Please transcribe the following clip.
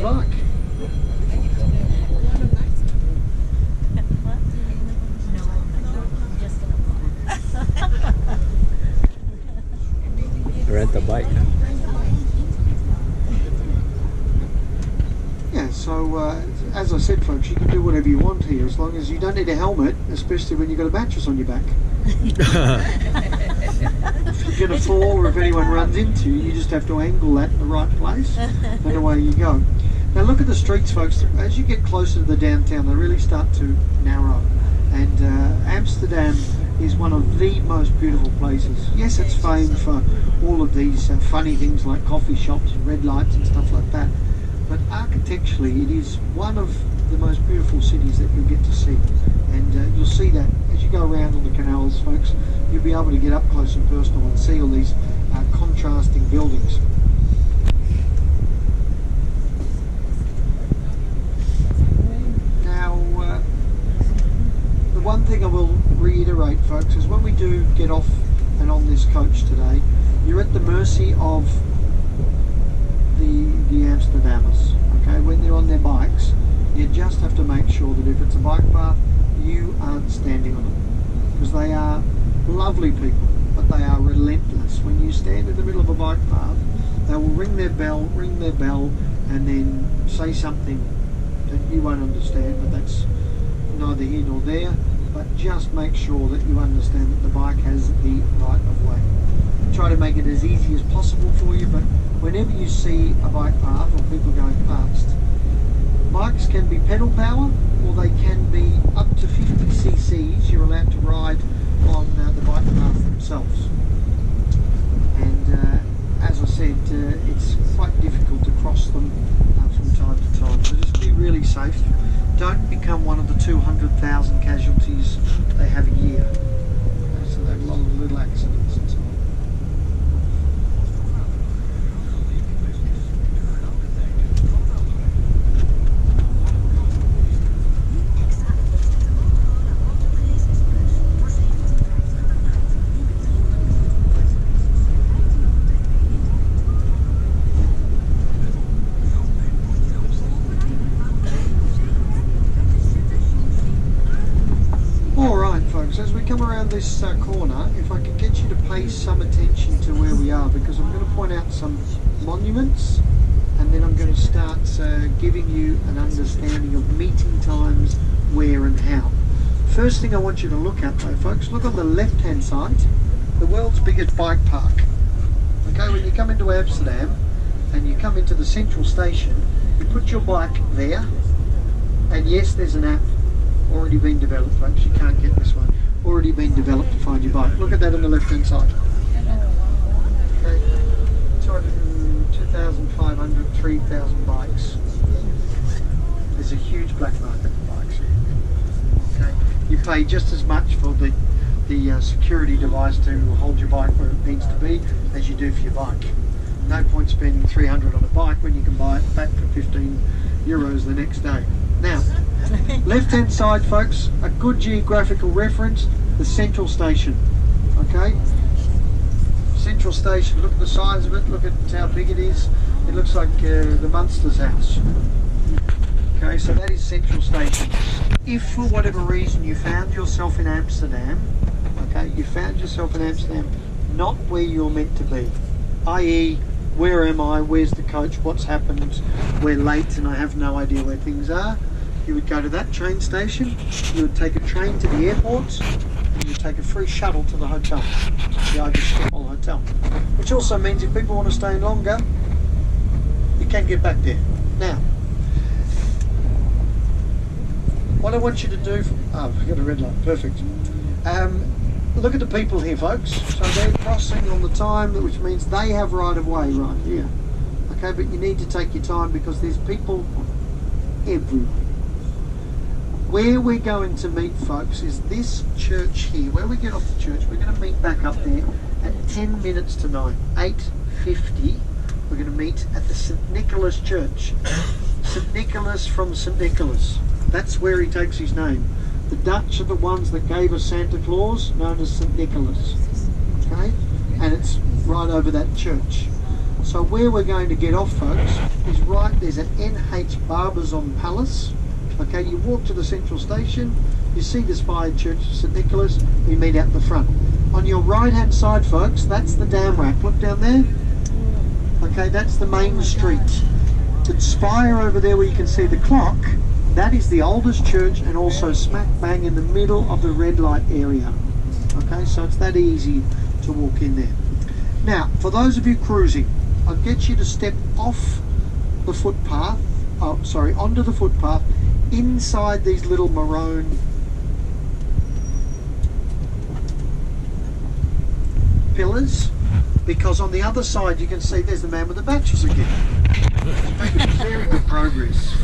like? Rent a bike. Yeah, so as I said, folks, you can do whatever you want here as long as you don't need a helmet, especially when you've got a mattress on your back. If you're going to fall or if anyone runs into you, you just have to angle that in the right place and away you go. Now look at the streets, folks. As you get closer to the downtown, they really start to narrow. And Amsterdam is one of the most beautiful places. Yes, it's famed for all of these funny things like coffee shops and red lights and stuff like that. But architecturally, it is one of the most beautiful cities that you'll get to see. And you'll see that as you go around on the canals, folks. You'll be able to get up close and personal and see all these contrasting buildings. Now, the one thing I will reiterate, folks, is when we do get off and on this coach today, you're at the mercy of the Amsterdammers. Okay, when they're on their bikes, you just have to make sure that if it's a bike path, you aren't standing on it, because they are lovely people, but they are relentless. When you stand in the middle of a bike path, they will ring their bell, and then say something that you won't understand, but that's neither here nor there. But just make sure that you understand that the bike has the right of way. Try to make it as easy as possible for you, but whenever you see a bike path or people going past, bikes can be pedal power or they can be up to 50 cc's. You're allowed to ride on the bike path themselves. And as I said, it's quite difficult to cross them from time to time. So just be really safe. Don't become one of the 200,000 casualties they have a year. So they have a lot of little accidents and so on. As we come around this corner, if I could get you to pay some attention to where we are, because I'm going to point out some monuments and then I'm going to start giving you an understanding of meeting times, where and how. First thing I want you to look at though, folks, look on the left hand side, the world's biggest bike park. Okay, when you come into Amsterdam and you come into the central station, you put your bike there, and yes, there's an app already been developed, folks. You can't get this one. Already been developed to find your bike. Look at that on the left hand side. Okay, 2,500, 3,000 bikes. There's a huge black market for bikes here. Okay, you pay just as much for the security device to hold your bike where it needs to be as you do for your bike. No point spending 300 on a bike when you can buy it back for 15 euros the next day. Now, left hand side, folks, a good geographical reference, the central station. Okay, central station, look at the size of it, look at how big it is. It looks like the Munster's house. Okay, so that is central station. If for whatever reason you found yourself in Amsterdam, okay, you found yourself in Amsterdam not where you're meant to be, i.e. where am I, where's the coach, what's happened, we're late and I have no idea where things are, you would go to that train station, you would take a train to the airport, and you would take a free shuttle to the hotel, the Ivy Schiphol Hotel. Which also means if people want to stay longer, you can get back there. Now, what I want you to do, I've got a red light, perfect. Look at the people here, folks. So they're crossing on the time, which means they have right of way right here. Okay, but you need to take your time because there's people everywhere. Where we're going to meet, folks, is this church here. Where we get off the church, we're going to meet back up there at 10 minutes to 9, 8:50. We're going to meet at the St. Nicholas Church. St. Nicholas from St. Nicholas. That's where he takes his name. The Dutch are the ones that gave us Santa Claus, known as St. Nicholas. Okay? And it's right over that church. So where we're going to get off, folks, is right, there's an NH Barbizon Palace. Okay, you walk to the central station, you see the spire church of St Nicholas, we meet out the front. On your right hand side, folks, that's the dam rack. Look down there. Okay, that's the main street. The spire over there where you can see the clock, that is the oldest church and also smack bang in the middle of the red light area. Okay, so it's that easy to walk in there. Now, for those of you cruising, I'll get you to step off the footpath, onto the footpath, inside these little maroon pillars, because on the other side you can see there's the man with the matches again. He's making very good progress.